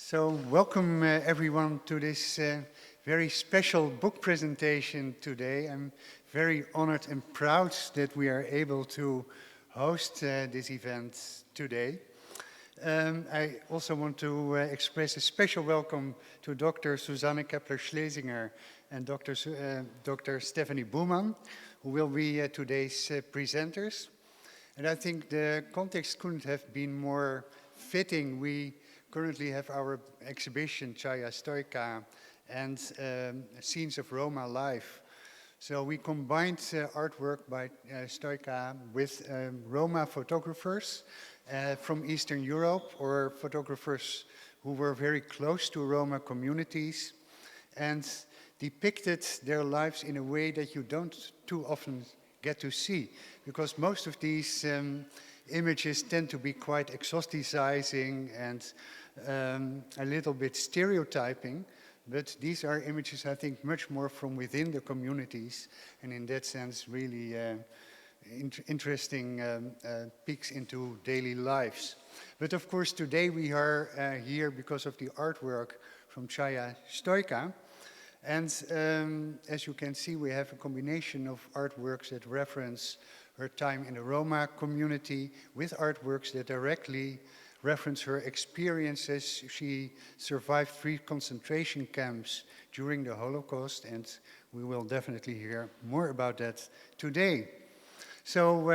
So welcome everyone to this very special book presentation today. I'm very honored and proud that we are able to host this event today. I also want to express a special welcome to Dr. Susanne Keppler-Schlesinger and Dr. Stephanie Buhmann, who will be today's presenters. And I think the context couldn't have been more fitting. We currently have our exhibition, Ceija Stojka, and Scenes of Roma Life. So we combined artwork by Stojka with Roma photographers from Eastern Europe, or photographers who were very close to Roma communities, and depicted their lives in a way that you don't too often get to see, because most of these images tend to be quite exoticizing and a little bit stereotyping, but these are images, I think, much more from within the communities, and in that sense really interesting peeks into daily lives. But of course today we are here because of the artwork from Ceija Stojka, and as you can see, we have a combination of artworks that reference her time in the Roma community with artworks that directly reference her experiences. She survived 3 concentration camps during the Holocaust, and we will definitely hear more about that today. So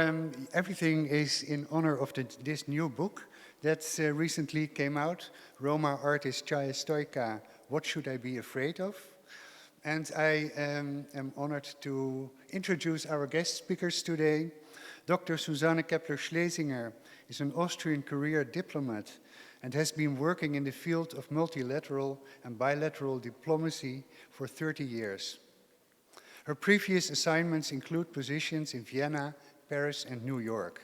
everything is in honor of this new book that recently came out, Roma Artist Ceija Stojka, What Should I Be Afraid Of? And I am honored to introduce our guest speakers today. Dr. Susanne Keppler-Schlesinger is an Austrian career diplomat and has been working in the field of multilateral and bilateral diplomacy for 30 years. Her previous assignments include positions in Vienna, Paris, and New York.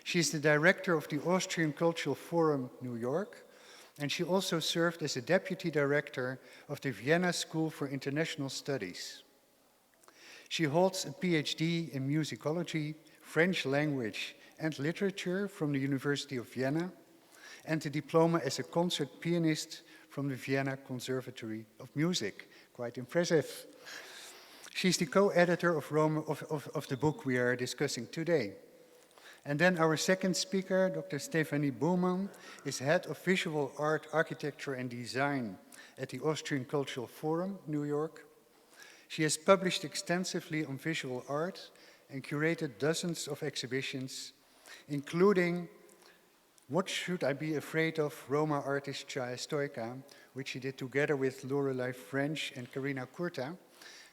She is the director of the Austrian Cultural Forum, New York, and she also served as the deputy director of the Vienna School for International Studies. She holds a PhD in musicology, French language and literature from the University of Vienna, and a diploma as a concert pianist from the Vienna Conservatory of Music. Quite impressive. She's the co-editor of the book we are discussing today. And then our second speaker, Dr. Stephanie Buhmann, is head of visual art, architecture and design at the Austrian Cultural Forum, New York. She has published extensively on visual art and curated dozens of exhibitions, including What Should I Be Afraid Of? Roma Artist Ceija Stojka, which she did together with Lorelei French and Karina Kurta.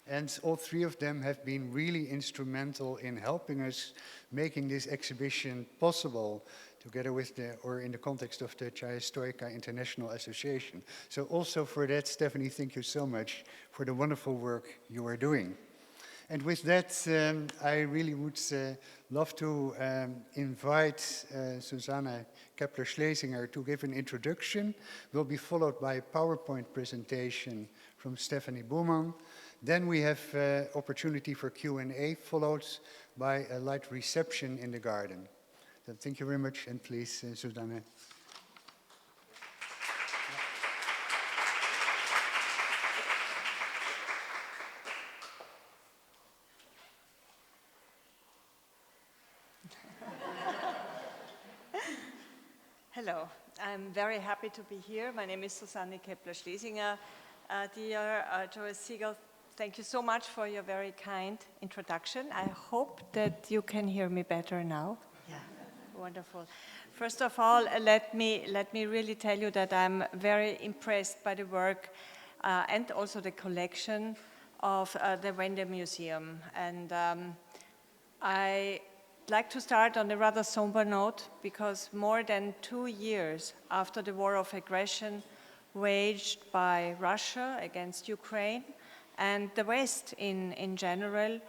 And all 3 of them have been really instrumental in helping us making this exhibition possible, together with in the context of the Ceija Stojka International Association. So also for that, Stephanie, thank you so much for the wonderful work you are doing. And with that, I really would love to invite Susanne Keppler-Schlesinger to give an introduction. Will be followed by a PowerPoint presentation from Stephanie Buhmann. Then we have opportunity for Q&A, followed by a light reception in the garden. So thank you very much, and please, Susanne. Hello, I'm very happy to be here. My name is Susanne Keppler-Schlesinger. Dear Joyce Siegel, thank you so much for your very kind introduction. I hope that you can hear me better now. Yeah, wonderful. First of all, let me really tell you that I'm very impressed by the work and also the collection of the Wende Museum. And I'd like to start on a rather somber note, because more than 2 years after the war of aggression waged by Russia against Ukraine and the West in general,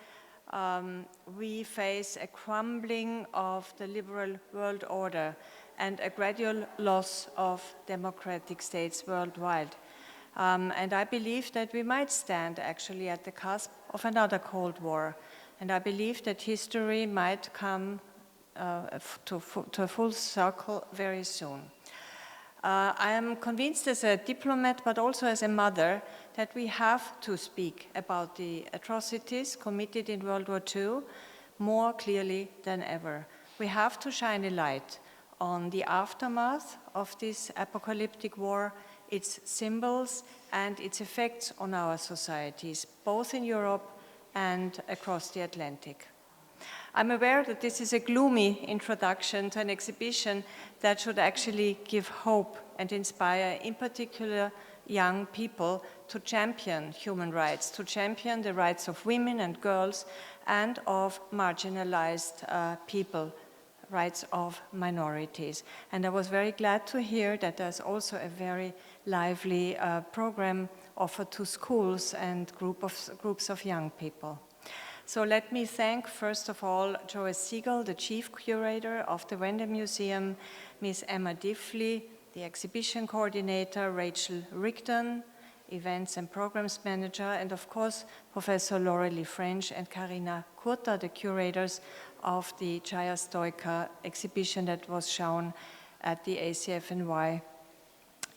we face a crumbling of the liberal world order and a gradual loss of democratic states worldwide. And I believe that we might stand actually at the cusp of another Cold War. And I believe that history might come to a full circle very soon. I am convinced as a diplomat, but also as a mother, that we have to speak about the atrocities committed in World War II more clearly than ever. We have to shine a light on the aftermath of this apocalyptic war, its symbols, and its effects on our societies, both in Europe and across the Atlantic. I'm aware that this is a gloomy introduction to an exhibition that should actually give hope and inspire, in particular, young people to champion human rights, to champion the rights of women and girls and of marginalized people, rights of minorities. And I was very glad to hear that there's also a very lively program offered to schools and groups of young people. So let me thank, first of all, Joyce Siegel, the chief curator of the Wende Museum, Ms. Emma Diffley, the exhibition coordinator, Rachel Rigdon, events and programs manager, and of course, Professor Laurelie French and Karina Kurta, the curators of the Ceija Stojka exhibition that was shown at the ACFNY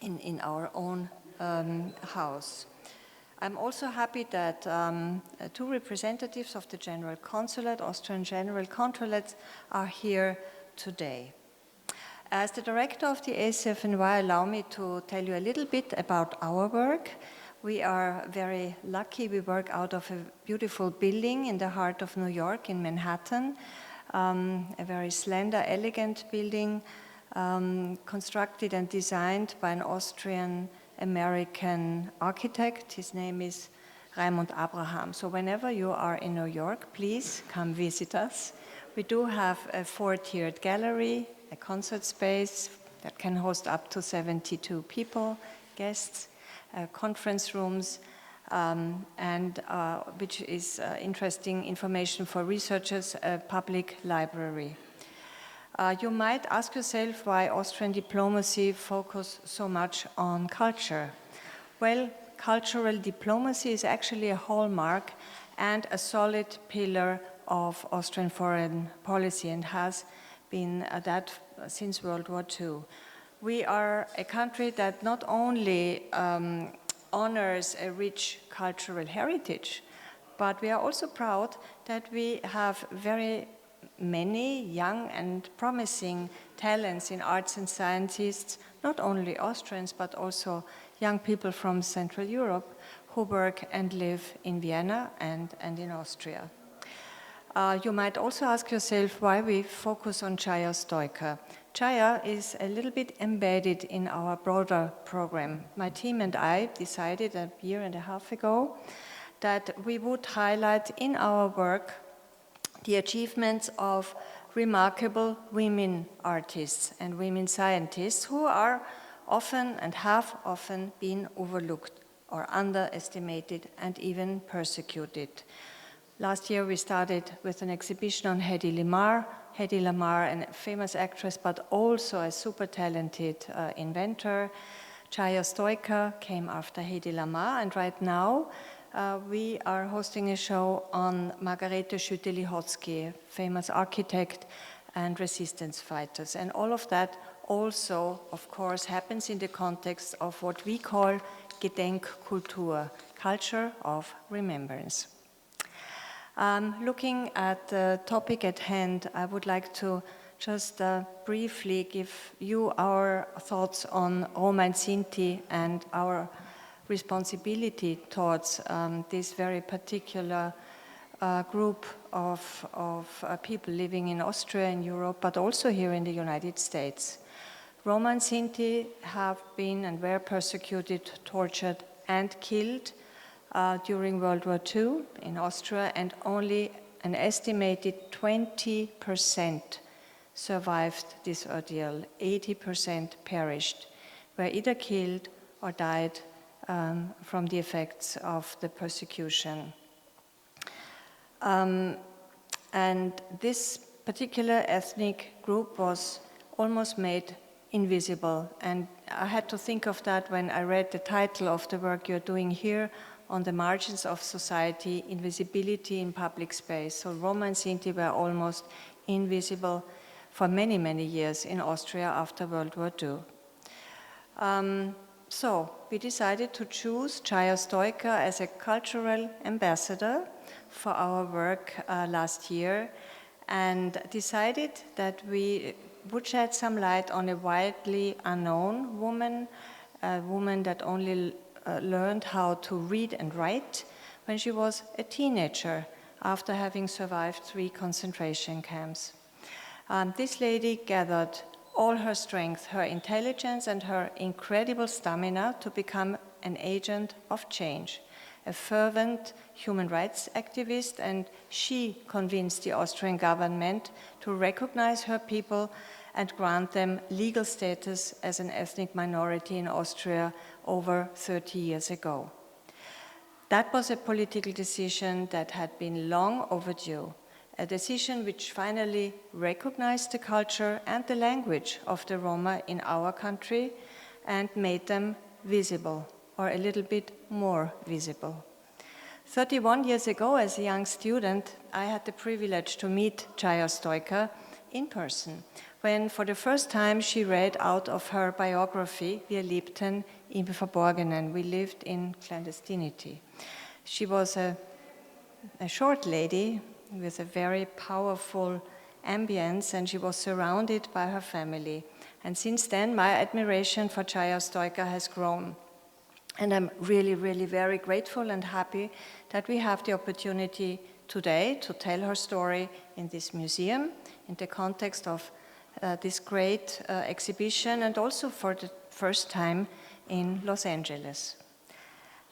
in our own house. I'm also happy that two representatives of the General Consulate, Austrian General Consulates, are here today. As the director of the ACFNY, allow me to tell you a little bit about our work. We are very lucky. We work out of a beautiful building in the heart of New York in Manhattan, a very slender, elegant building constructed and designed by an Austrian-American architect. His name is Raimund Abraham. So whenever you are in New York, please come visit us. We do have a 4-tiered gallery, a concert space that can host up to 72 people, guests, conference rooms, and which is interesting information for researchers, a public library. You might ask yourself why Austrian diplomacy focuses so much on culture. Well, cultural diplomacy is actually a hallmark and a solid pillar of Austrian foreign policy and has been that since World War II. We are a country that not only honors a rich cultural heritage, but we are also proud that we have very many young and promising talents in arts and sciences, not only Austrians, but also young people from Central Europe who work and live in Vienna and in Austria. You might also ask yourself why we focus on Ceija Stojka. Ceija is a little bit embedded in our broader program. My team and I decided a year and a half ago that we would highlight in our work the achievements of remarkable women artists and women scientists who are often and have often been overlooked or underestimated and even persecuted. Last year we started with an exhibition on Hedy Lamarr. Hedy Lamarr, a famous actress, but also a super talented inventor. Ceija Stojka came after Hedy Lamarr, and right now we are hosting a show on Margarete Schütte-Lihotzky, famous architect and resistance fighters. And all of that also, of course, happens in the context of what we call Gedenkkultur, culture of remembrance. Looking at the topic at hand, I would like to just briefly give you our thoughts on Roma and Sinti and our responsibility towards this very particular group of people living in Austria and Europe, but also here in the United States. Roma and Sinti have been and were persecuted, tortured, and killed during World War II in Austria, and only an estimated 20% survived this ordeal. 80% perished, were either killed or died from the effects of the persecution. And this particular ethnic group was almost made invisible. And I had to think of that when I read the title of the work you're doing here, On the Margins of Society, Invisibility in Public Space. So Roma and Sinti were almost invisible for many, many years in Austria after World War II. So we decided to choose Ceija Stojka as a cultural ambassador for our work last year, and decided that we would shed some light on a widely unknown woman, a woman that only learned how to read and write when she was a teenager after having survived 3 concentration camps. This lady gathered all her strength, her intelligence, and her incredible stamina to become an agent of change, a fervent human rights activist, and she convinced the Austrian government to recognize her people and grant them legal status as an ethnic minority in Austria over 30 years ago. That was a political decision that had been long overdue, a decision which finally recognized the culture and the language of the Roma in our country and made them visible, or a little bit more visible. 31 years ago, as a young student, I had the privilege to meet Ceija Stojka in person, when for the first time she read out of her biography, Wir lebten im Verborgenen, we lived in clandestinity. She was a short lady with a very powerful ambience, and she was surrounded by her family. And since then, my admiration for Ceija Stojka has grown. And I'm really, really very grateful and happy that we have the opportunity today to tell her story in this museum, in the context of this great exhibition, and also for the first time in Los Angeles.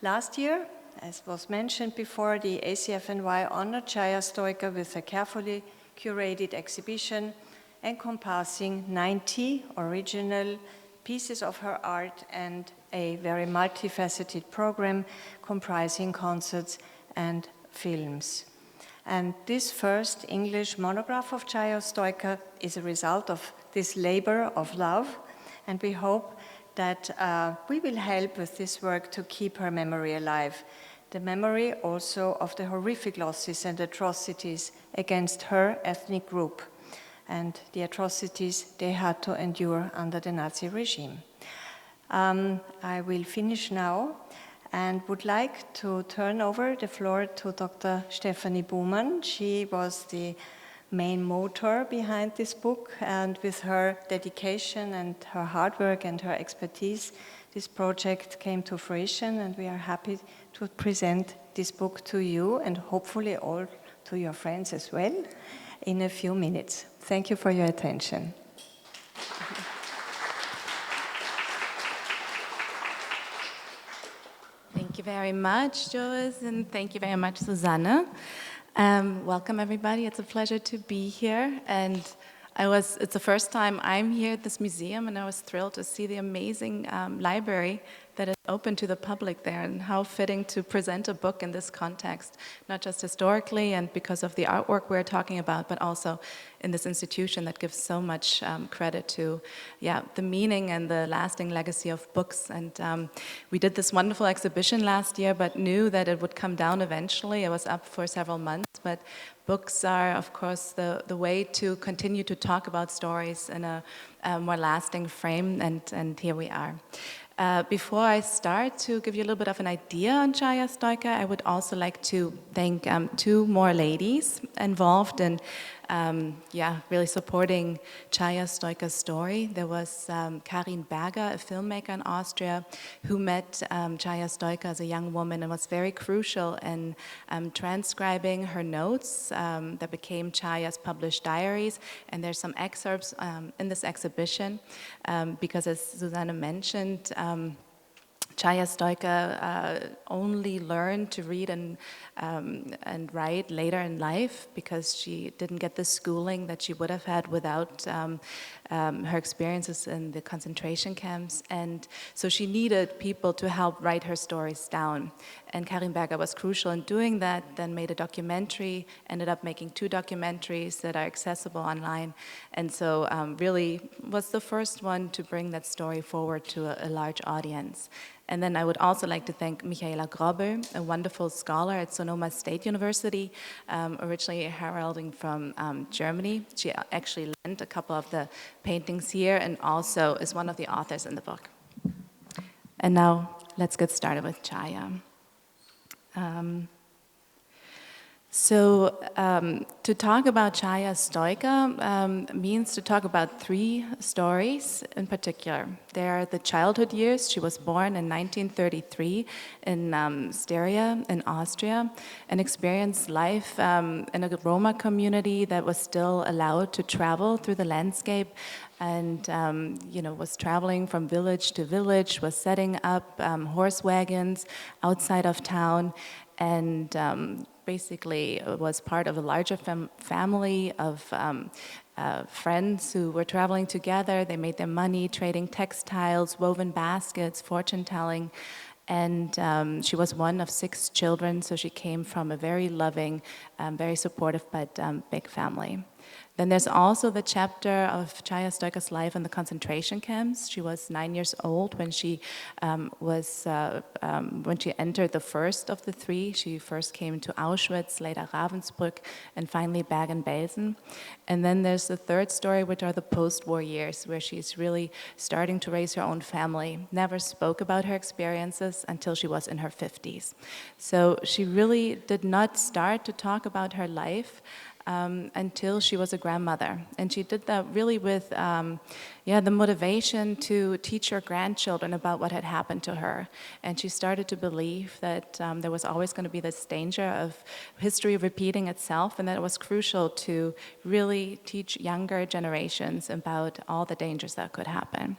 Last year, as was mentioned before, the ACFNY honored Ceija Stojka with a carefully curated exhibition encompassing 90 original pieces of her art and a very multifaceted program comprising concerts and films. And this first English monograph of Ceija Stojka is a result of this labor of love, and we hope that we will help with this work to keep her memory alive. The memory also of the horrific losses and atrocities against her ethnic group and the atrocities they had to endure under the Nazi regime. I will finish now and would like to turn over the floor to Dr. Stefanie Buhmann. She was the main motor behind this book, and with her dedication and her hard work and her expertise, this project came to fruition, and we are happy to present this book to you and hopefully all to your friends as well in a few minutes. Thank you for your attention. Thank you very much, Joyce, and thank you very much, Susanne. Welcome, everybody. It's a pleasure to be here, and it's the first time I'm here at this museum, and I was thrilled to see the amazing library that is open to the public there, and how fitting to present a book in this context, not just historically and because of the artwork we're talking about, but also in this institution that gives so much credit to the meaning and the lasting legacy of books. And we did this wonderful exhibition last year, but knew that it would come down eventually. It was up for several months, but books are, of course, the way to continue to talk about stories in a more lasting frame, and here we are. Before I start to give you a little bit of an idea on Ceija Stojka, I would also like to thank 2 more ladies involved in really supporting Ceija Stojka's story. There was Karin Berger, a filmmaker in Austria, who met Ceija Stojka as a young woman and was very crucial in transcribing her notes that became Ceija's published diaries. And there's some excerpts in this exhibition because, as Susanne mentioned, Ceija Stojka only learned to read and write later in life because she didn't get the schooling that she would have had without her experiences in the concentration camps. And so she needed people to help write her stories down. And Karin Berger was crucial in doing that, then made a documentary, ended up making 2 documentaries that are accessible online. And so really was the first one to bring that story forward to a large audience. And then I would also like to thank Michaela Grobel, a wonderful scholar at Sonoma State University, originally heralding from Germany. She actually lent a couple of the paintings here and also is one of the authors in the book. And now let's get started with Ceija. To talk about Ceija Stojka means to talk about three stories in particular. They are the childhood years. She was born in 1933 in Styria in Austria and experienced life in a Roma community that was still allowed to travel through the landscape and was traveling from village to village, was setting up horse wagons outside of town, and basically was part of a larger family of friends who were traveling together. They made their money trading textiles, woven baskets, fortune telling. And she was one of 6 children, so she came from a very loving, very supportive, but big family. Then there's also the chapter of Ceija Stojka's life in the concentration camps. She was 9 years old when she entered the first of the 3. She first came to Auschwitz, later Ravensbrück, and finally Bergen-Belsen. And then there's the third story, which are the post-war years, where she's really starting to raise her own family. Never spoke about her experiences until she was in her 50s. So she really did not start to talk about her life until she was a grandmother. And she did that really with the motivation to teach her grandchildren about what had happened to her. And she started to believe that there was always going to be this danger of history repeating itself, and that it was crucial to really teach younger generations about all the dangers that could happen.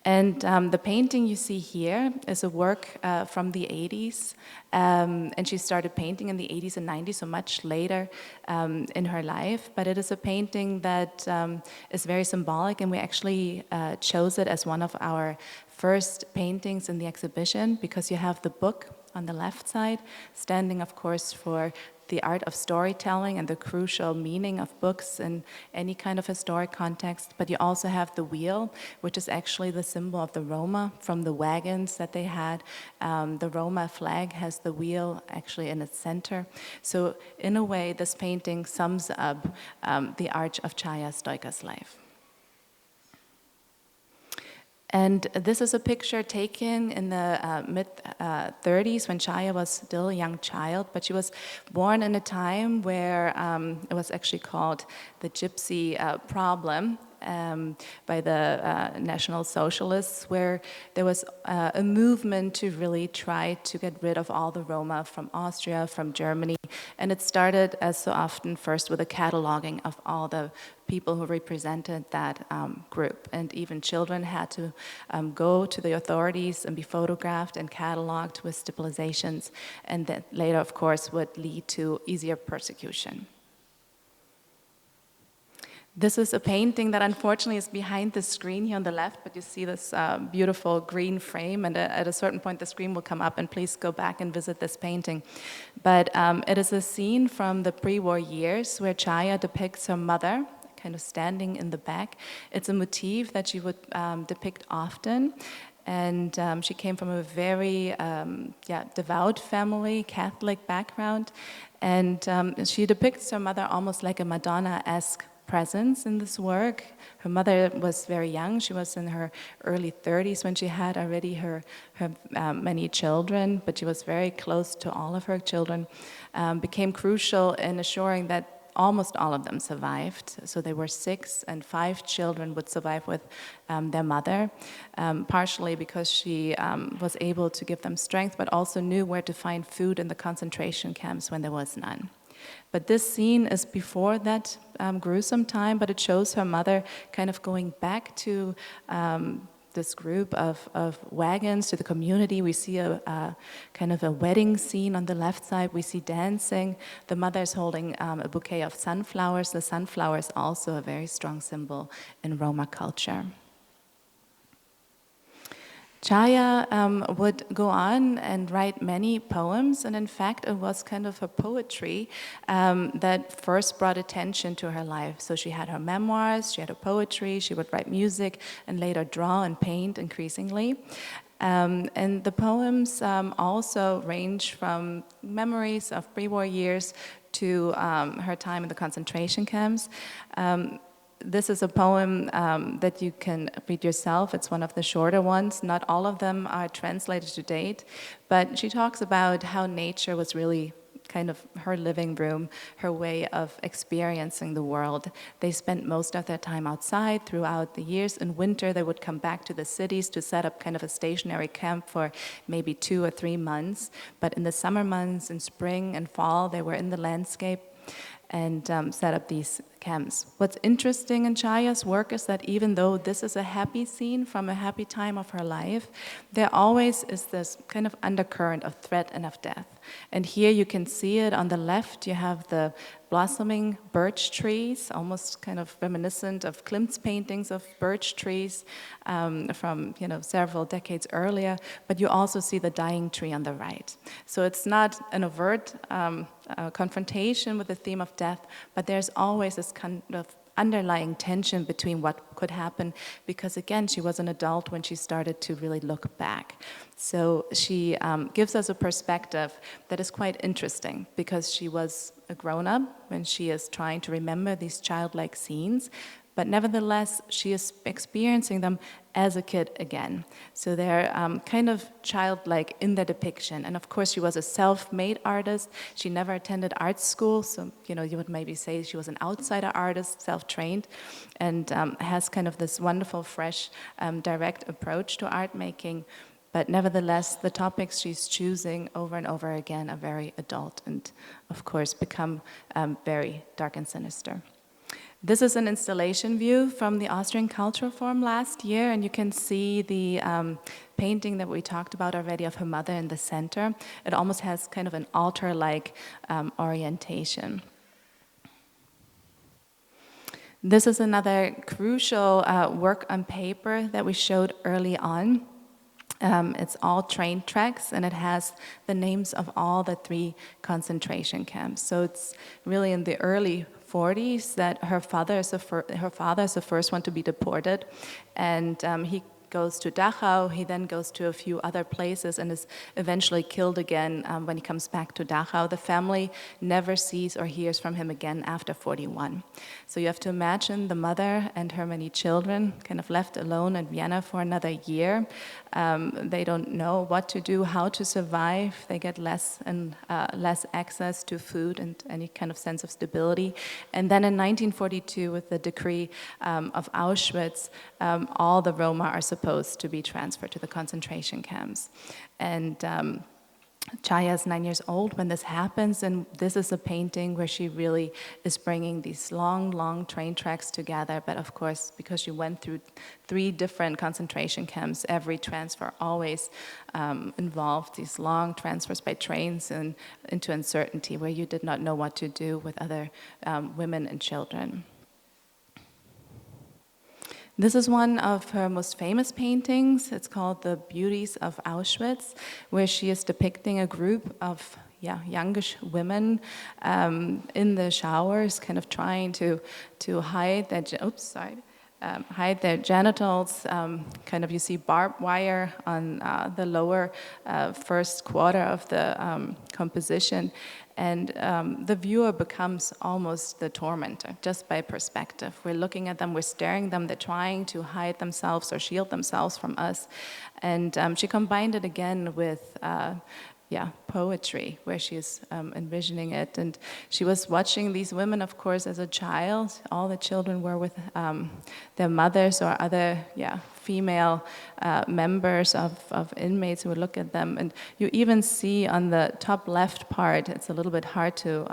And the painting you see here is a work from the 80s, and she started painting in the 80s and 90s, so much later in her life. But it is a painting that is very symbolic, and we actually chose it as one of our first paintings in the exhibition, because you have the book on the left side, standing, of course, for the art of storytelling and the crucial meaning of books in any kind of historic context. But you also have the wheel, which is actually the symbol of the Roma from the wagons that they had. The Roma flag has the wheel actually in its center. So in a way, this painting sums up the art of Ceija Stojka's life. And this is a picture taken in the mid-30s when Ceija was still a young child, but she was born in a time where it was actually called the Gypsy problem by the National Socialists, where there was a movement to really try to get rid of all the Roma from Austria, from Germany. And it started, as so often, first with a cataloging of all the people who represented that group. And even children had to go to the authorities and be photographed and cataloged with stipulations, and that later, of course, would lead to easier persecution. This is a painting that unfortunately is behind the screen here on the left, but you see this beautiful green frame, and at a certain point the screen will come up, and please go back and visit this painting. But it is a scene from the pre-war years where Ceija depicts her mother, kind of standing in the back. It's a motif that she would depict often. And she came from a very devout family, Catholic background. And she depicts her mother almost like a Madonna-esque presence in this work. Her mother was very young. She was in her early 30s when she had already her many children, but she was very close to all of her children. Became crucial in assuring that almost all of them survived. So there were 6, and 5 children would survive with their mother, partially because she was able to give them strength, but also knew where to find food in the concentration camps when there was none. But this scene is before that gruesome time, but it shows her mother kind of going back to this group of wagons, to the community. We see a kind of a wedding scene on the left side. We see dancing. The mother is holding a bouquet of sunflowers. The sunflower is also a very strong symbol in Roma culture. Ceija would go on and write many poems, and in fact, it was kind of her poetry that first brought attention to her life. So she had her memoirs, she had her poetry, she would write music, and later draw and paint increasingly. And the poems also range from memories of pre-war years to her time in the concentration camps. this is a poem that you can read yourself. It's one of the shorter ones. Not all of them are translated to date, but she talks about how nature was really kind of her living room, her way of experiencing the world. They spent most of their time outside throughout the years. In winter, they would come back to the cities to set up kind of a stationary camp for maybe 2 or 3 months. But in the summer months, in spring and fall, they were in the landscape and set up these camps. What's interesting in Ceija's work is that even though this is a happy scene from a happy time of her life, there always is this kind of undercurrent of threat and of death. And here you can see it on the left. You have the blossoming birch trees, almost kind of reminiscent of Klimt's paintings of birch trees from several decades earlier. But you also see the dying tree on the right. So it's not an overt confrontation with the theme of death, but there's always this kind of underlying tension between what could happen, because again, she was an adult when she started to really look back. So she gives us a perspective that is quite interesting, because she was a grown-up when she is trying to remember these childlike scenes, but nevertheless, she is experiencing them as a kid again. So they're kind of childlike in their depiction. And of course, she was a self-made artist. She never attended art school, so you would maybe say she was an outsider artist, self-trained, and has kind of this wonderful, fresh, direct approach to art making. But nevertheless, the topics she's choosing over and over again are very adult and, of course, become very dark and sinister. This is an installation view from the Austrian Cultural Forum last year, and you can see the painting that we talked about already of her mother in the center. It almost has kind of an altar-like orientation. This is another crucial work on paper that we showed early on. It's all train tracks, and it has the names of all the 3 concentration camps. So it's really in the early 40s that her father is the first one to be deported, and he goes to Dachau. He then goes to a few other places and is eventually killed again when he comes back to Dachau. The family never sees or hears from him again after 41. So you have to imagine the mother and her many children kind of left alone in Vienna for another year. They don't know what to do, how to survive. They get less and less access to food and any kind of sense of stability. And then in 1942, with the decree of Auschwitz, all the Roma are supposed to be transferred to the concentration camps. And Ceija is 9 years old when this happens, and this is a painting where she really is bringing these long, long train tracks together. But of course, because she went through 3 different concentration camps, every transfer always involved these long transfers by trains and into uncertainty, where you did not know what to do with other women and children. This is one of her most famous paintings. It's called The Beauties of Auschwitz, where she is depicting a group of youngish women in the showers, kind of trying to hide their hide their genitals. Kind of you see barbed wire on the lower first quarter of the composition. And the viewer becomes almost the tormentor, just by perspective. We're looking at them, we're staring at them, they're trying to hide themselves or shield themselves from us. And she combined it again with poetry, where she's envisioning it. And she was watching these women, of course, as a child. All the children were with their mothers or other female members of inmates who would look at them. And you even see on the top left part, it's a little bit hard to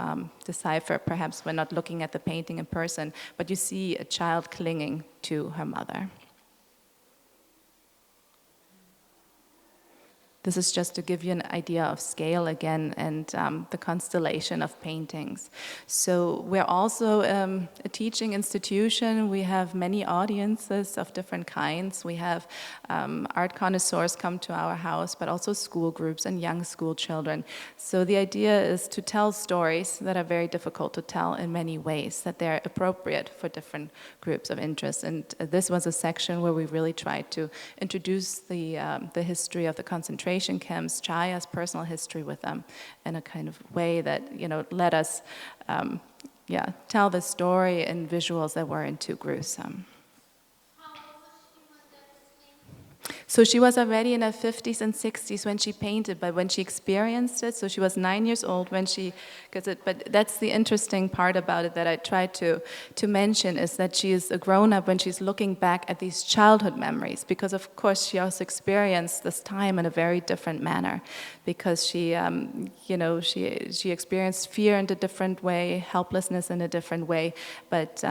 decipher, perhaps we're not looking at the painting in person, but you see a child clinging to her mother. This is just to give you an idea of scale again and the constellation of paintings. So we're also a teaching institution. We have many audiences of different kinds. We have art connoisseurs come to our house, but also school groups and young school children. So the idea is to tell stories that are very difficult to tell in many ways, that they're appropriate for different groups of interest. And this was a section where we really tried to introduce the history of the concentration camps, Ceija's personal history with them, in a kind of way that let us tell the story in visuals that weren't too gruesome. So she was already in her 50s and 60s when she painted, but when she experienced it, so she was 9 years old when she gets it. But that's the interesting part about it that I tried to mention, is that she is a grown-up when she's looking back at these childhood memories, because of course she also experienced this time in a very different manner, because she, she experienced fear in a different way, helplessness in a different way, but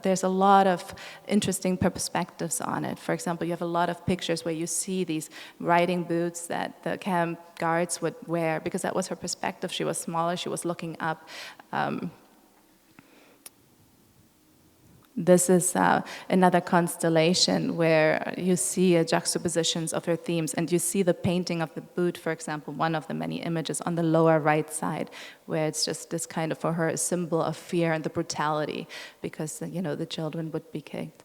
there's a lot of interesting perspectives on it. For example, you have a lot of pictures where you see these riding boots that the camp guards would wear, because that was her perspective. She was smaller, she was looking up. This is another constellation where you see juxtapositions of her themes, and you see the painting of the boot, for example, one of the many images on the lower right side, where it's just this kind of, for her, a symbol of fear and the brutality, because the children would be kicked.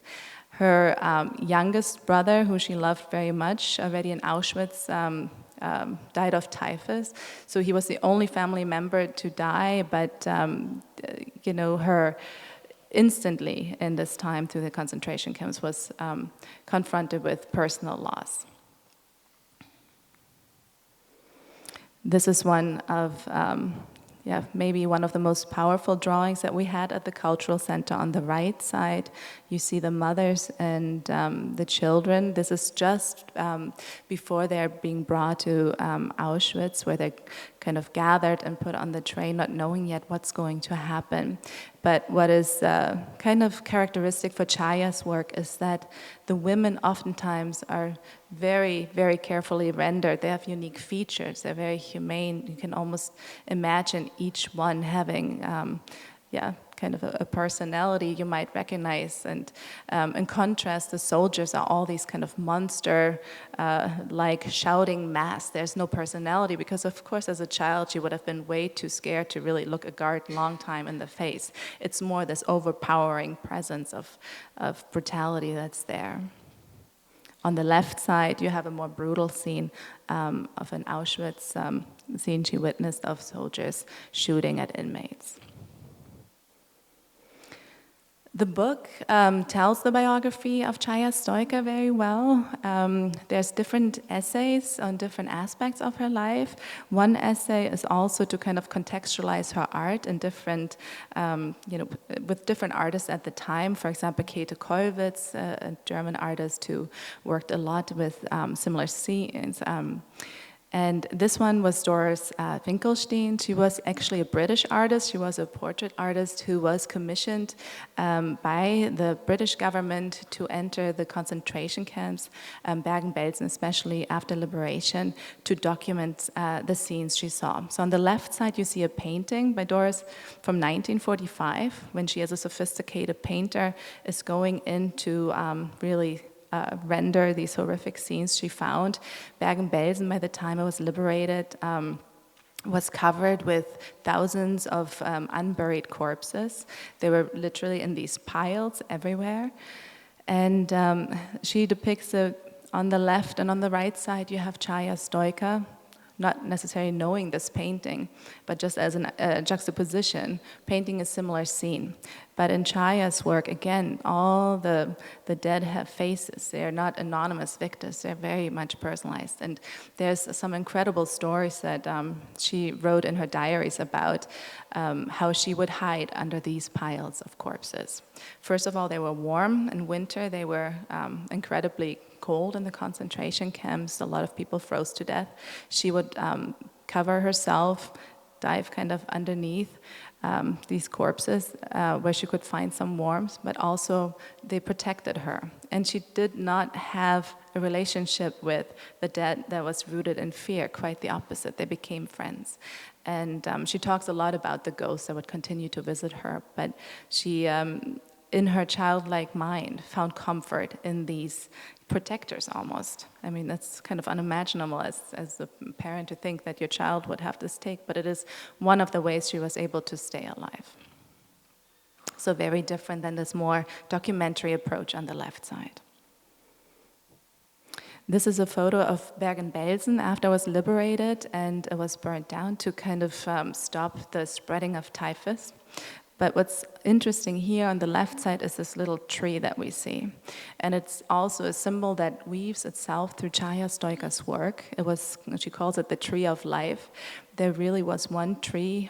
Her youngest brother, who she loved very much, already in Auschwitz, died of typhus. So he was the only family member to die, but her instantly in this time through the concentration camps was confronted with personal loss. This is one of maybe one of the most powerful drawings that we had at the Cultural Center. On the right side, you see the mothers and the children. This is just before they're being brought to Auschwitz, where they're kind of gathered and put on the train, not knowing yet what's going to happen. But what is kind of characteristic for Ceija's work is that the women oftentimes are very, very carefully rendered. They have unique features. They're very humane. You can almost imagine each one having, kind of a personality you might recognize. And in contrast, the soldiers are all these kind of monster, like shouting mass. There's no personality, because of course as a child you would have been way too scared to really look a guard long time in the face. It's more this overpowering presence of brutality that's there. On the left side, you have a more brutal scene of an Auschwitz scene she witnessed of soldiers shooting at inmates. The book tells the biography of Ceija Stojka very well. There's different essays on different aspects of her life. One essay is also to kind of contextualize her art in different, with different artists at the time. For example, Käthe Kollwitz, a German artist who worked a lot with similar scenes. And this one was Doris Finkelstein. She was actually a British artist. She was a portrait artist who was commissioned by the British government to enter the concentration camps, Bergen-Belsen, especially after liberation, to document the scenes she saw. So on the left side, you see a painting by Doris from 1945, when she, as a sophisticated painter, is going into really render these horrific scenes she found. Bergen-Belsen, by the time it was liberated, was covered with thousands of unburied corpses. They were literally in these piles everywhere. And she depicts on the left and on the right side, you have Ceija Stojka, not necessarily knowing this painting, but just as a juxtaposition, painting a similar scene. But in Ceija's work, again, all the dead have faces. They are not anonymous victims. They're very much personalized. And there's some incredible stories that she wrote in her diaries about how she would hide under these piles of corpses. First of all, they were warm. In winter, they were incredibly cold in the concentration camps. A lot of people froze to death. She would cover herself, dive kind of underneath these corpses where she could find some warmth, but also they protected her. And she did not have a relationship with the dead that was rooted in fear, quite the opposite. They became friends. And she talks a lot about the ghosts that would continue to visit her, but she, in her childlike mind, found comfort in these protectors almost. I mean, that's kind of unimaginable as a parent to think that your child would have this take, but it is one of the ways she was able to stay alive. So very different than this more documentary approach on the left side. This is a photo of Bergen-Belsen after it was liberated and it was burned down to kind of stop the spreading of typhus. But what's interesting here on the left side is this little tree that we see. And it's also a symbol that weaves itself through Ceija Stojka's work. It was, she calls it the tree of life. There really was one tree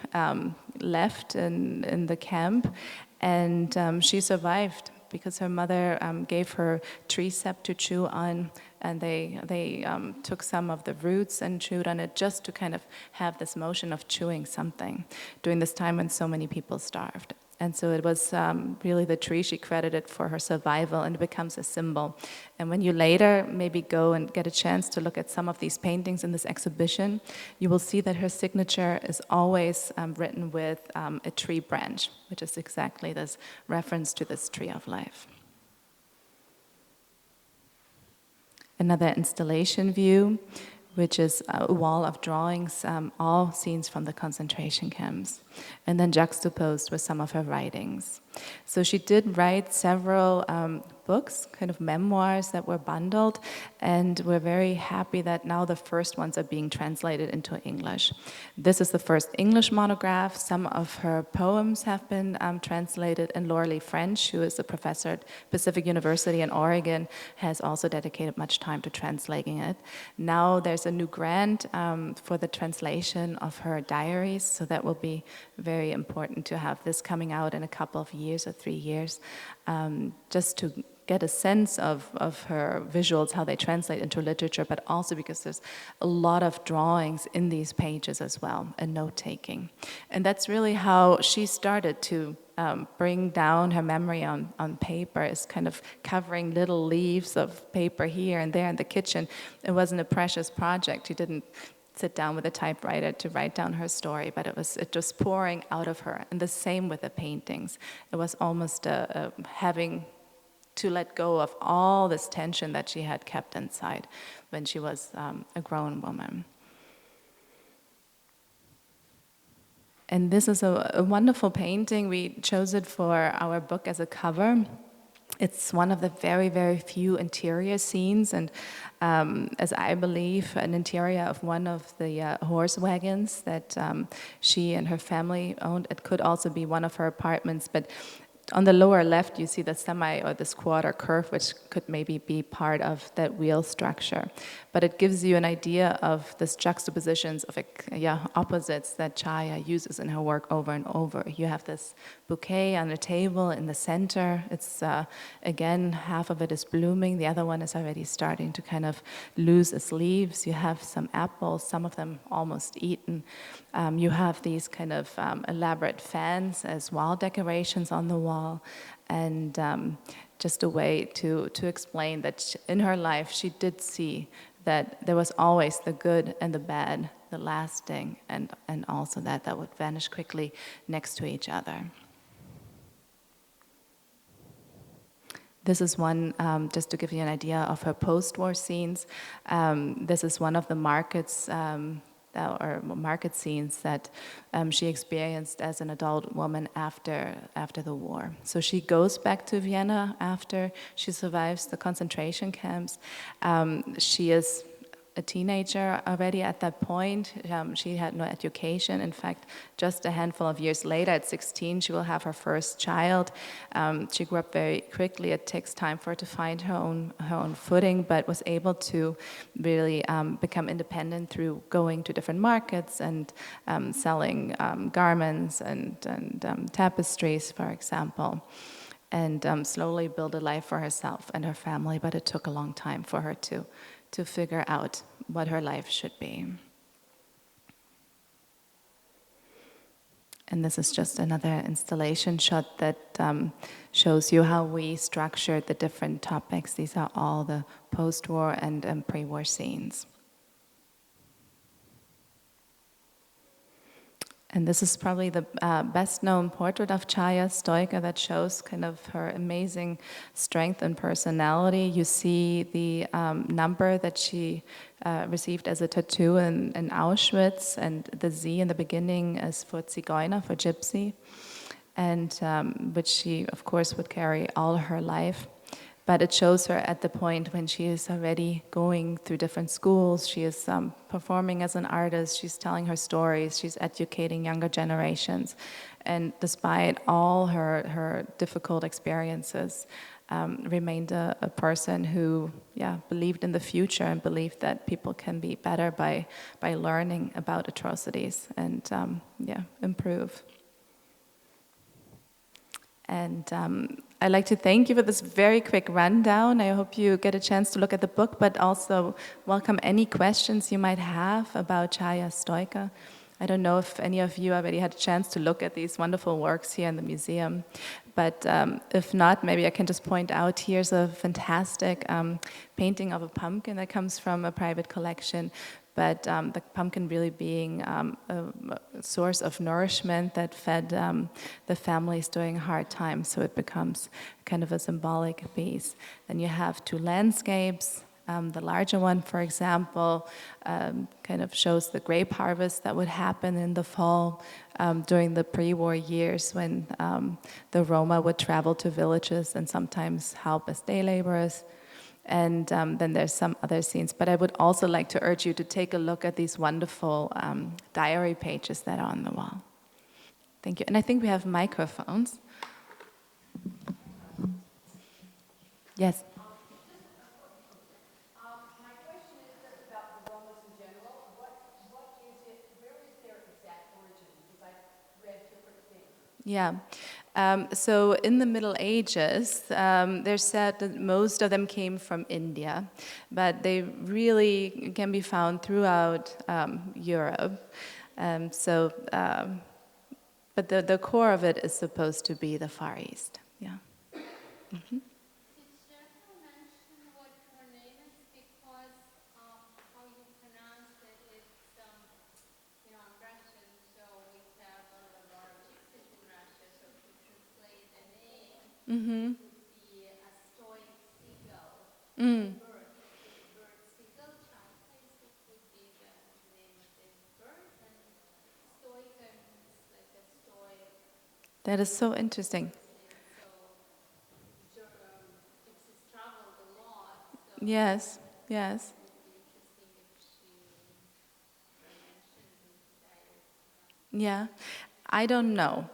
left in the camp, and she survived because her mother gave her tree sap to chew on, and they took some of the roots and chewed on it just to kind of have this motion of chewing something during this time when so many people starved. And so it was really the tree she credited for her survival, and it becomes a symbol. And when you later maybe go and get a chance to look at some of these paintings in this exhibition, you will see that her signature is always written with a tree branch, which is exactly this reference to this tree of life. Another installation view, which is a wall of drawings, all scenes from the concentration camps, and then juxtaposed with some of her writings. So she did write several books, kind of memoirs that were bundled, and we're very happy that now the first ones are being translated into English. This is the first English monograph. Some of her poems have been translated, and Laura French, who is a professor at Pacific University in Oregon, has also dedicated much time to translating it. Now there's a new grant for the translation of her diaries, so that will be very important to have this coming out in a couple of years or 3 years, just to get a sense of her visuals, how they translate into literature, but also because there's a lot of drawings in these pages as well, and note-taking. And that's really how she started to bring down her memory on paper, is kind of covering little leaves of paper here and there in the kitchen. It wasn't a precious project. She didn't sit down with a typewriter to write down her story, but it was just pouring out of her. And the same with the paintings. It was almost having to let go of all this tension that she had kept inside when she was a grown woman. And this is a wonderful painting. We chose it for our book as a cover. It's one of the very, very few interior scenes, and as I believe, an interior of one of the horse wagons that she and her family owned. It could also be one of her apartments, but on the lower left, you see the semi or this quarter curve, which could maybe be part of that wheel structure. But it gives you an idea of this juxtapositions of opposites that Ceija uses in her work over and over. You have this bouquet on the table in the center. It's, again, half of it is blooming. The other one is already starting to kind of lose its leaves. You have some apples, some of them almost eaten. You have these kind of elaborate fans as wall decorations on the wall, and just a way to explain that in her life she did see that there was always the good and the bad, the lasting, and also that would vanish quickly next to each other. This is one, just to give you an idea of her post-war scenes. This is one of the markets or market scenes that she experienced as an adult woman after the war. So she goes back to Vienna after she survives the concentration camps. She is a teenager already at that point. She had no education. In fact, just a handful of years later, at 16, she will have her first child. She grew up very quickly. It takes time for her to find her own footing, but was able to really become independent through going to different markets and selling garments and tapestries, for example, and slowly build a life for herself and her family. But it took a long time for her to figure out what her life should be. And this is just another installation shot that shows you how we structured the different topics. These are all the post-war and pre-war scenes. And this is probably the best-known portrait of Ceija Stojka that shows kind of her amazing strength and personality. You see the number that she received as a tattoo in Auschwitz, and the Z in the beginning is for Zigeuner, for gypsy, and which she, of course, would carry all her life. But it shows her at the point when she is already going through different schools, she is performing as an artist, she's telling her stories, she's educating younger generations. And despite all her difficult experiences, remained a person who, believed in the future and believed that people can be better by learning about atrocities and, improve. And I'd like to thank you for this very quick rundown. I hope you get a chance to look at the book, but also welcome any questions you might have about Ceija Stojka. I don't know if any of you already had a chance to look at these wonderful works here in the museum, but if not, maybe I can just point out here's a fantastic painting of a pumpkin that comes from a private collection, but the pumpkin really being a source of nourishment that fed the families during hard times, so it becomes kind of a symbolic piece. Then you have two landscapes. The larger one, for example, kind of shows the grape harvest that would happen in the fall during the pre-war years when the Roma would travel to villages and sometimes help as day laborers. And then there's some other scenes. But I would also like to urge you to take a look at these wonderful diary pages that are on the wall. Thank you. And I think we have microphones. Yes. Yeah. So in the Middle Ages, there's said that most of them came from India, but they really can be found throughout Europe. But the core of it is supposed to be the Far East. Yeah. Mm-hmm. Mm-hmm. Mm. That is so interesting. Yes, yes. Yeah, I don't know.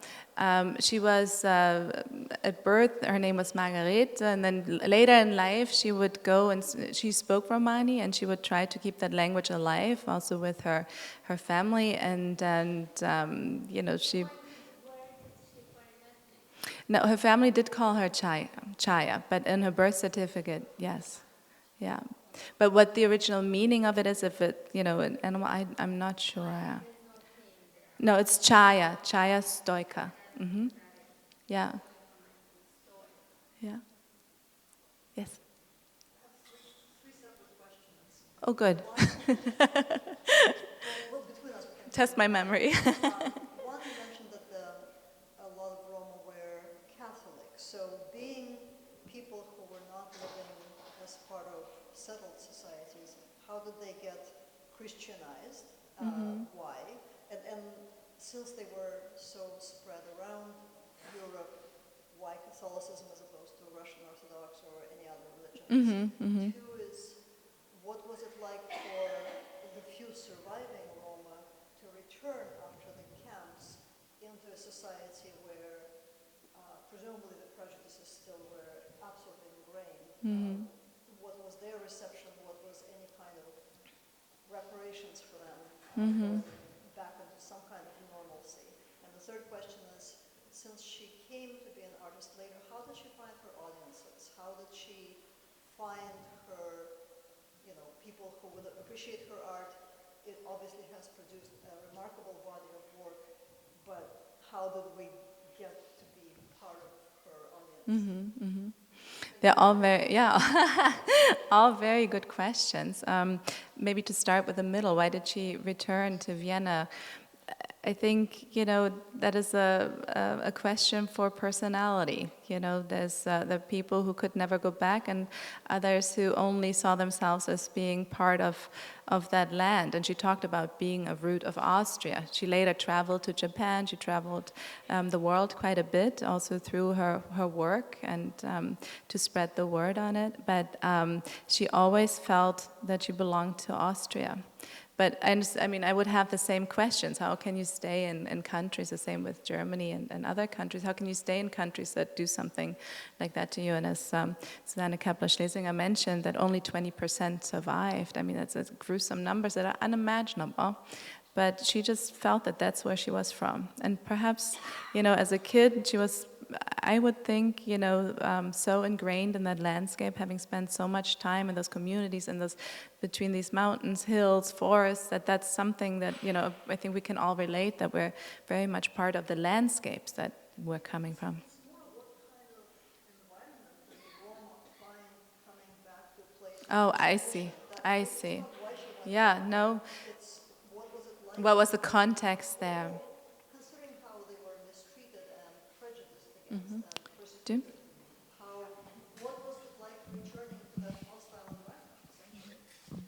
She was, at birth, her name was Margaret, and then later in life she would go and she spoke Romani, and she would try to keep that language alive, also with her family, and you know, she... No, her family did call her Ceija, but in her birth certificate, yes. Yeah. But what the original meaning of it is, if it, you know, and I'm not sure. No, it's Ceija Stojka. Mm-hmm. Yeah. Yeah. Yes. Oh, good. Test my memory. One, you mentioned that a lot of Roma were Catholic. So being people who were not living as part of settled societies, how did they get Christianized? Why? And since they were so spread around Europe, why Catholicism as opposed to Russian Orthodox or any other religion? Two is, what was it like for the few surviving Roma to return after the camps into a society where presumably the prejudices still were absolutely ingrained? What was their reception? What was any kind of reparations for them? Back into some kind of normalcy. And the third question is, since she came to be an artist later, how did she find her audiences? How did she find her, you know, people who would appreciate her art? It obviously has produced a remarkable body of work, but how did we get to be part of her audience? They're all very, all very good questions. Maybe to start with the middle, why did she return to Vienna? I think, that is a question for personality. There's the people who could never go back, and others who only saw themselves as being part of that land. And she talked about being a root of Austria. She later traveled to Japan. She traveled the world quite a bit, also through her work and to spread the word on it. But she always felt that she belonged to Austria. But I would have the same questions. How can you stay in countries, the same with Germany and other countries, how can you stay in countries that do something like that to you? And as Susanne Keppler-Schlesinger mentioned, that only 20% survived. That's gruesome numbers that are unimaginable. But she just felt that that's where she was from. And perhaps, as a kid, she was, I would think, so ingrained in that landscape, having spent so much time in those communities and between these mountains, hills, forests, that's something that, I think we can all relate, that we're very much part of the landscapes that we're coming from. What kind of environment did the Roma find coming back to a place? Oh, I see. Yeah, no. What was the context there? Considering how they were mistreated and prejudiced against and persecuted, what was it like returning to that hostile environment, essentially?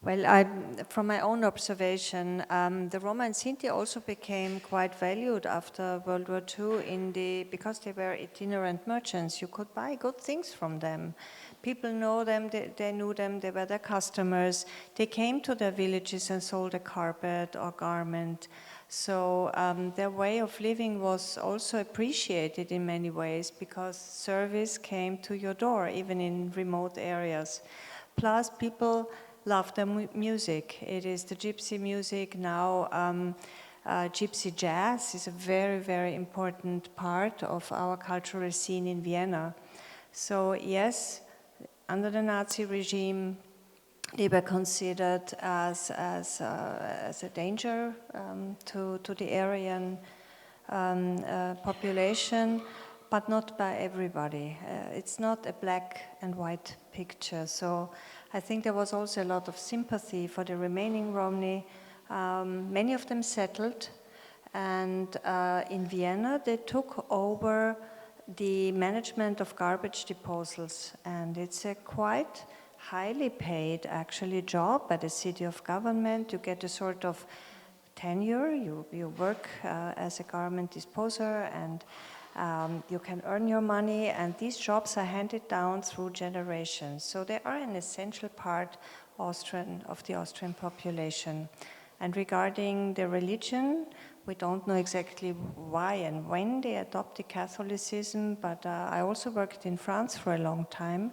Well, from my own observation, the Roma and Sinti also became quite valued after World War II because they were itinerant merchants. You could buy good things from them. People know them, they knew them, they were their customers. They came to their villages and sold a carpet or garment. So their way of living was also appreciated in many ways because service came to your door, even in remote areas. Plus, people love the music. It is the gypsy music now. Gypsy jazz is a very, very important part of our cultural scene in Vienna. So yes, under the Nazi regime, they were considered as a danger to the Aryan population, but not by everybody. It's not a black and white picture. So I think there was also a lot of sympathy for the remaining Romni. Many of them settled, and in Vienna they took over the management of garbage disposals, and it's a quite highly paid actually job by the city of government. You get a sort of tenure, you work as a garment disposer, and you can earn your money, and these jobs are handed down through generations. So they are an essential part of the Austrian population. And regarding the religion, we don't know exactly why and when they adopted Catholicism, but I also worked in France for a long time.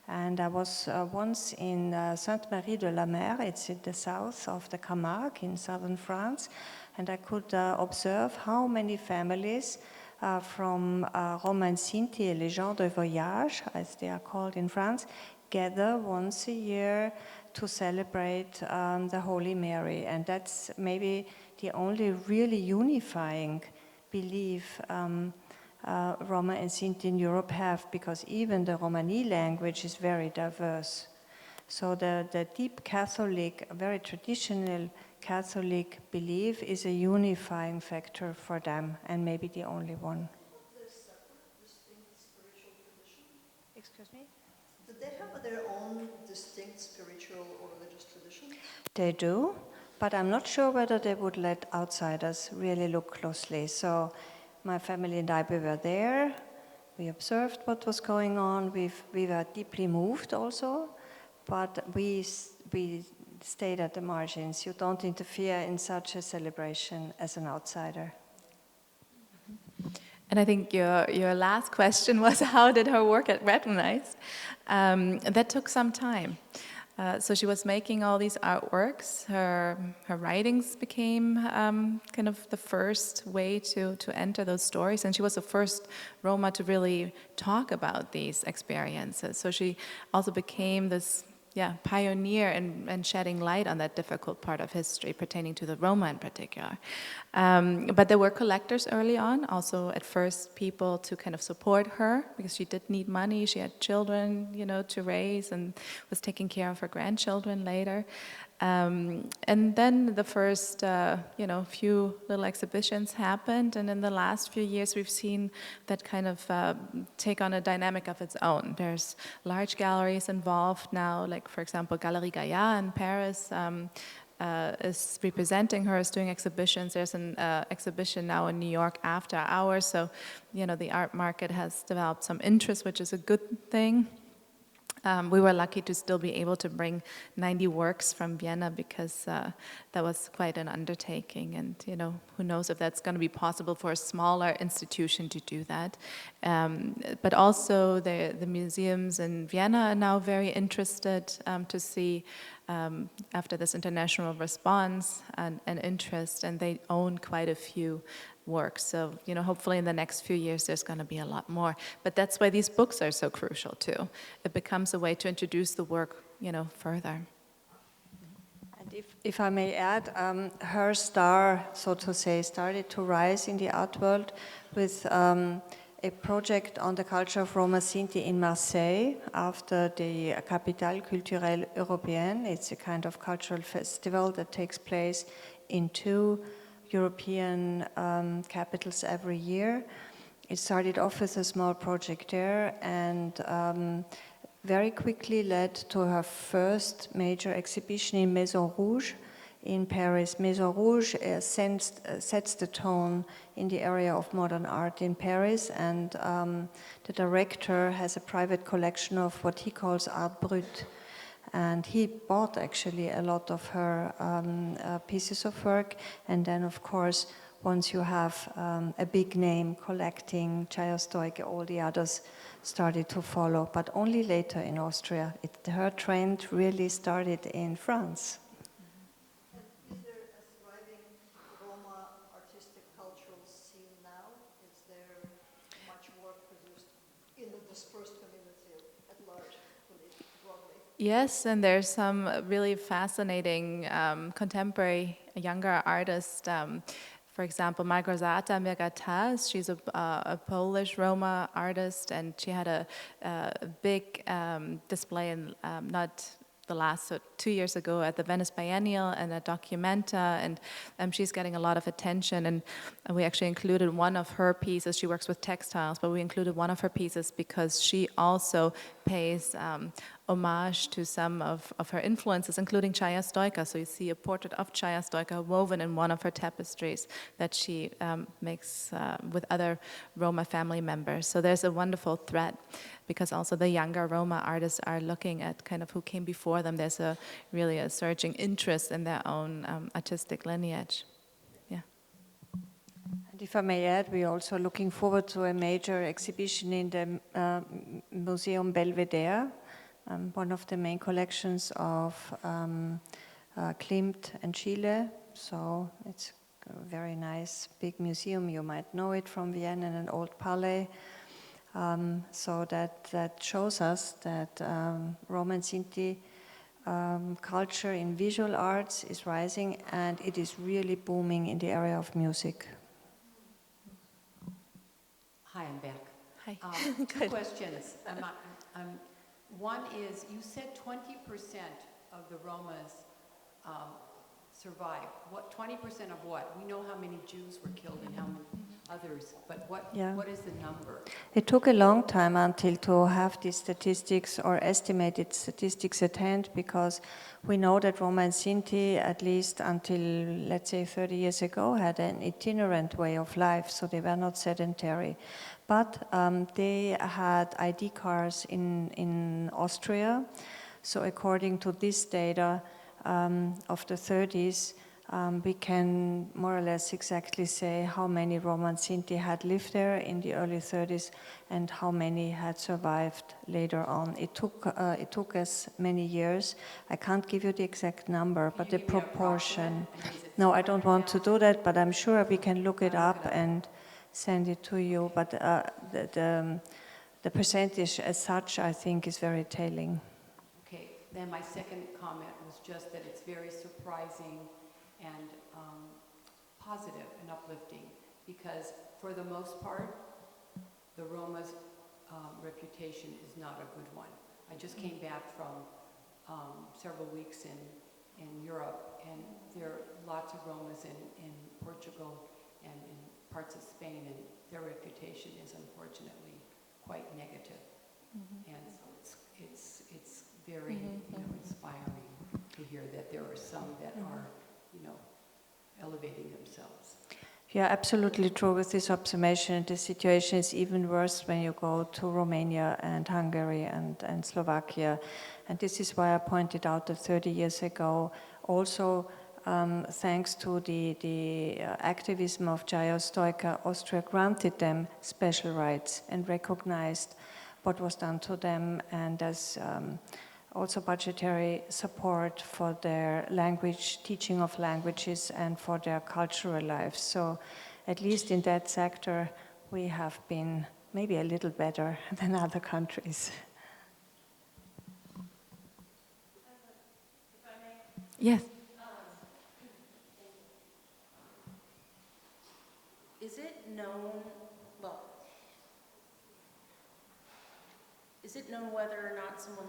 And I was once in Sainte-Marie-de-la-Mer, it's in the south of the Camargue in southern France, and I could observe how many families from Roma and Sinti, les gens de voyage, as they are called in France, gather once a year to celebrate the Holy Mary. And that's maybe the only really unifying belief Roma and Sinti in Europe have, because even the Romani language is very diverse. So the deep Catholic, very traditional Catholic belief is a unifying factor for them, and maybe the only one. Excuse me? Do they have their own distinct spiritual or religious tradition? They do, but I'm not sure whether they would let outsiders really look closely. So my family and I, we were there, we observed what was going on, we were deeply moved also, but we stayed at the margins. You don't interfere in such a celebration as an outsider. And I think your last question was, how did her work get recognized? That took some time. So she was making all these artworks. Her writings became kind of the first way to enter those stories, and she was the first Roma to really talk about these experiences. So she also became this pioneer and shedding light on that difficult part of history pertaining to the Roma in particular. But there were collectors early on, also at first people to kind of support her because she did need money. She had children, to raise and was taking care of her grandchildren later. And then the first, few little exhibitions happened, and in the last few years we've seen that kind of take on a dynamic of its own. There's large galleries involved now, like for example Galerie Gaillard in Paris is representing her, is doing exhibitions. There's an exhibition now in New York after hours, so the art market has developed some interest, which is a good thing. We were lucky to still be able to bring 90 works from Vienna because that was quite an undertaking, and who knows if that's going to be possible for a smaller institution to do that. But also the museums in Vienna are now very interested to see after this international response and interest, and they own quite a few works. So, hopefully in the next few years there's going to be a lot more. But that's why these books are so crucial too. It becomes a way to introduce the work, further. And if I may add, her star, so to say, started to rise in the art world with a project on the culture of Roma Sinti in Marseille after the Capitale Culturelle Européenne. It's a kind of cultural festival that takes place in 2 European capitals every year. It started off with a small project there and very quickly led to her first major exhibition in Maison Rouge in Paris. Maison Rouge sets the tone in the area of modern art in Paris, and the director has a private collection of what he calls art brut. And he bought actually a lot of her pieces of work. And then, of course, once you have a big name collecting Ceija Stojka, all the others started to follow, but only later in Austria. Her trend really started in France. And is there a thriving Roma artistic cultural scene now? Is there much work produced in the dispersed community at large? Yes, and there's some really fascinating contemporary younger artists. For example, Małgorzata Mirgata, she's a Polish Roma artist, and she had a big display in not the last 2 years ago at the Venice Biennial and a Documenta, and she's getting a lot of attention. And we actually included one of her pieces. She works with textiles, but we included one of her pieces because she also pays homage to some of her influences, including Ceija Stojka. So you see a portrait of Ceija Stojka woven in one of her tapestries that she makes with other Roma family members. So there's a wonderful thread, because also the younger Roma artists are looking at kind of who came before them. There's really a surging interest in their own artistic lineage. Yeah. And if I may add, we're also looking forward to a major exhibition in the Museum Belvedere, one of the main collections of Klimt and Chile. So it's a very nice big museum. You might know it from Vienna, and an old palais. So that shows us that Roman Sinti culture in visual arts is rising, and it is really booming in the area of music. Hi, I'm back. Hi. Two questions. One is, you said 20% of the Romas survived. What 20% of what? We know how many Jews were killed and how many others, but what is the number? It took a long time until to have these statistics or estimated statistics at hand, because we know that Roma and Sinti, at least until, let's say, 30 years ago, had an itinerant way of life, so they were not sedentary. But they had ID cards in Austria. So according to this data of the 30s, we can more or less exactly say how many Roma and Sinti had lived there in the early 30s and how many had survived later on. It took us many years. I can't give you the exact number, but the proportion. No, I don't want to do that, but I'm sure we can look it up and send it to you. But the percentage as such, I think, is very telling. Okay, then my second comment was just that it's very surprising and positive and uplifting, because for the most part, the Roma's reputation is not a good one. I just came back from several weeks in Europe, and there are lots of Romas in Portugal and in parts of Spain, and their reputation is unfortunately quite negative. And so it's very inspiring to hear that there are some that are elevating themselves. Yeah, absolutely true with this observation. The situation is even worse when you go to Romania and Hungary and Slovakia. And this is why I pointed out that 30 years ago, also thanks to the activism of Ceija Stojka, Austria granted them special rights and recognized what was done to them, and as also budgetary support for their language, teaching of languages, and for their cultural lives. So at least in that sector, we have been maybe a little better than other countries. Yes. Is it known, is it known whether or not someone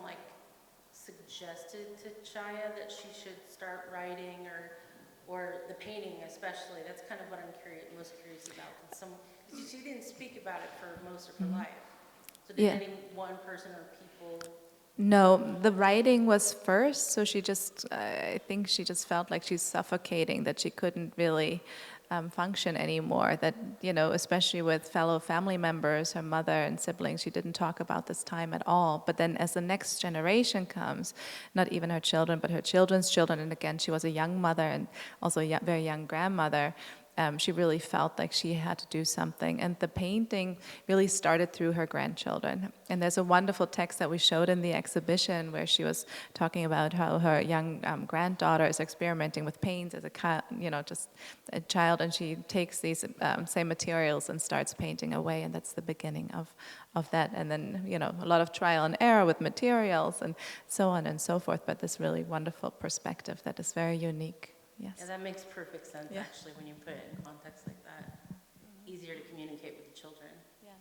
suggested to Ceija that she should start writing, or the painting especially? That's kind of what I'm most curious about. Because she didn't speak about it for most of her life. So did any one person or people? No, the writing was first, so she just, I think she just felt like she's suffocating, that she couldn't really function anymore, that, especially with fellow family members, her mother and siblings, she didn't talk about this time at all. But then as the next generation comes, not even her children, but her children's children, and again, she was a young mother and also a very young grandmother, she really felt like she had to do something. And the painting really started through her grandchildren. And there's a wonderful text that we showed in the exhibition where she was talking about how her young granddaughter is experimenting with paints as just a child, and she takes these same materials and starts painting away, and that's the beginning of that. And then, a lot of trial and error with materials and so on and so forth, but this really wonderful perspective that is very unique. Yes. Yeah, that makes perfect sense, actually, when you put it in context like that. Easier to communicate with the children. Yeah.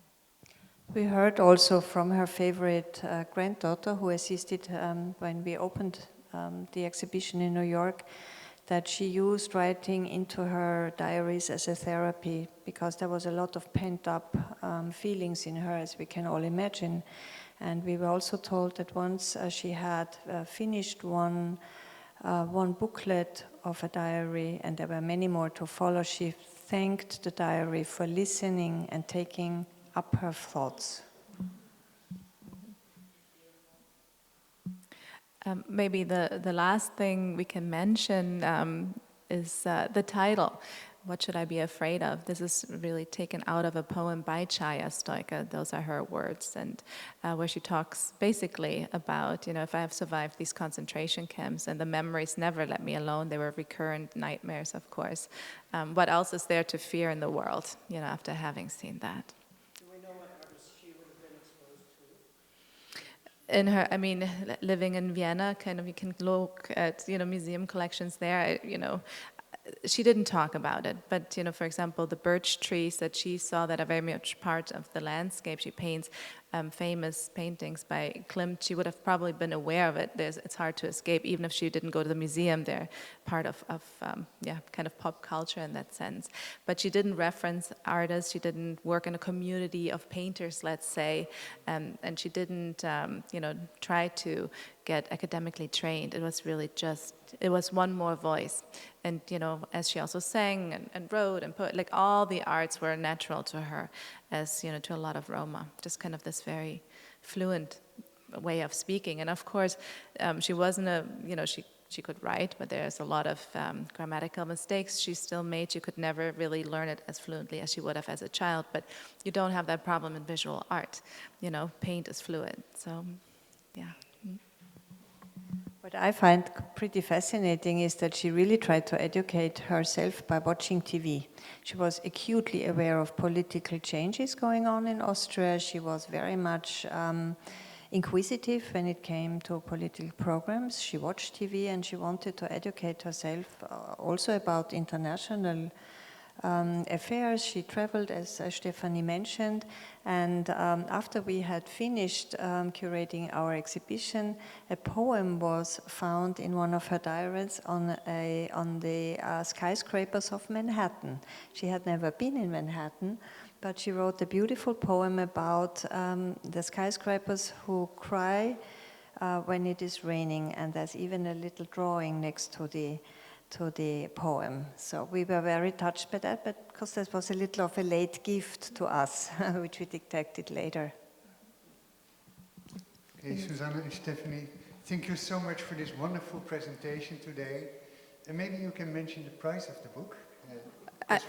We heard also from her favorite granddaughter, who assisted when we opened the exhibition in New York, that she used writing into her diaries as a therapy, because there was a lot of pent-up feelings in her, as we can all imagine. And we were also told that once she had finished one booklet of a diary, and there were many more to follow, she thanked the diary for listening and taking up her thoughts. Maybe the last thing we can mention is the title. What should I be afraid of? This is really taken out of a poem by Ceija Stojka. Those are her words, and where she talks basically about, if I have survived these concentration camps and the memories never let me alone, they were recurrent nightmares, of course. What else is there to fear in the world, after having seen that? Do we know what artists she would have been exposed to? In her, living in Vienna, you can look at, museum collections there, she didn't talk about it, but, for example, the birch trees that she saw that are very much part of the landscape, she paints famous paintings by Klimt. She would have probably been aware of it. It's hard to escape, even if she didn't go to the museum. They're part of kind of pop culture in that sense. But she didn't reference artists. She didn't work in a community of painters, let's say, and she didn't, try to get academically trained. It was really it was one more voice. And, as she also sang and wrote and put, all the arts were natural to her, as, to a lot of Roma, just kind of this very fluent way of speaking. And of course, she wasn't she could write, but there's a lot of grammatical mistakes she still made. She could never really learn it as fluently as she would have as a child, but you don't have that problem in visual art. Paint is fluid, so, yeah. What I find pretty fascinating is that she really tried to educate herself by watching TV. She was acutely aware of political changes going on in Austria. She was very much inquisitive when it came to political programs. She watched TV and she wanted to educate herself also about international affairs. She traveled, as Stephanie mentioned, and after we had finished curating our exhibition, a poem was found in one of her diaries on the skyscrapers of Manhattan. She had never been in Manhattan, but she wrote a beautiful poem about the skyscrapers who cry when it is raining, and there's even a little drawing next to the poem. So we were very touched by that, but because that was a little of a late gift to us, which we detected later. Okay, Susanne and Stephanie, thank you so much for this wonderful presentation today. And maybe you can mention the price of the book.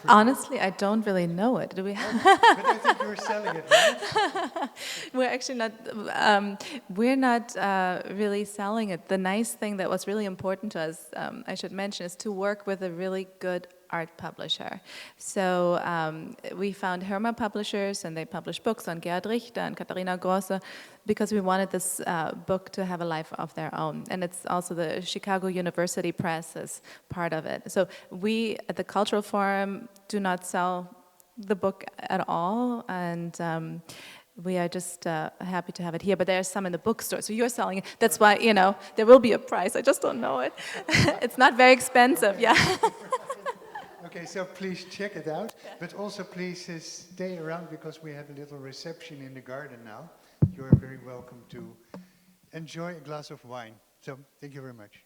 Honestly, I don't really know it. Do we? But I think you're selling it, right? We're actually not. We're not really selling it. The nice thing that was really important to us, I should mention, is to work with a really good art publisher. So we found Hirmer Publishers, and they publish books on Gerhard Richter and Katharina Grosse, because we wanted this book to have a life of their own. And it's also the Chicago University Press as part of it. So we, at the Cultural Forum, do not sell the book at all, and we are just happy to have it here. But there's some in the bookstore, so you're selling it. That's why, you know, there will be a price. I just don't know it. It's not very expensive, yeah. Okay, so please check it out, but also please stay around because we have a little reception in the garden now. You are very welcome to enjoy a glass of wine. So thank you very much.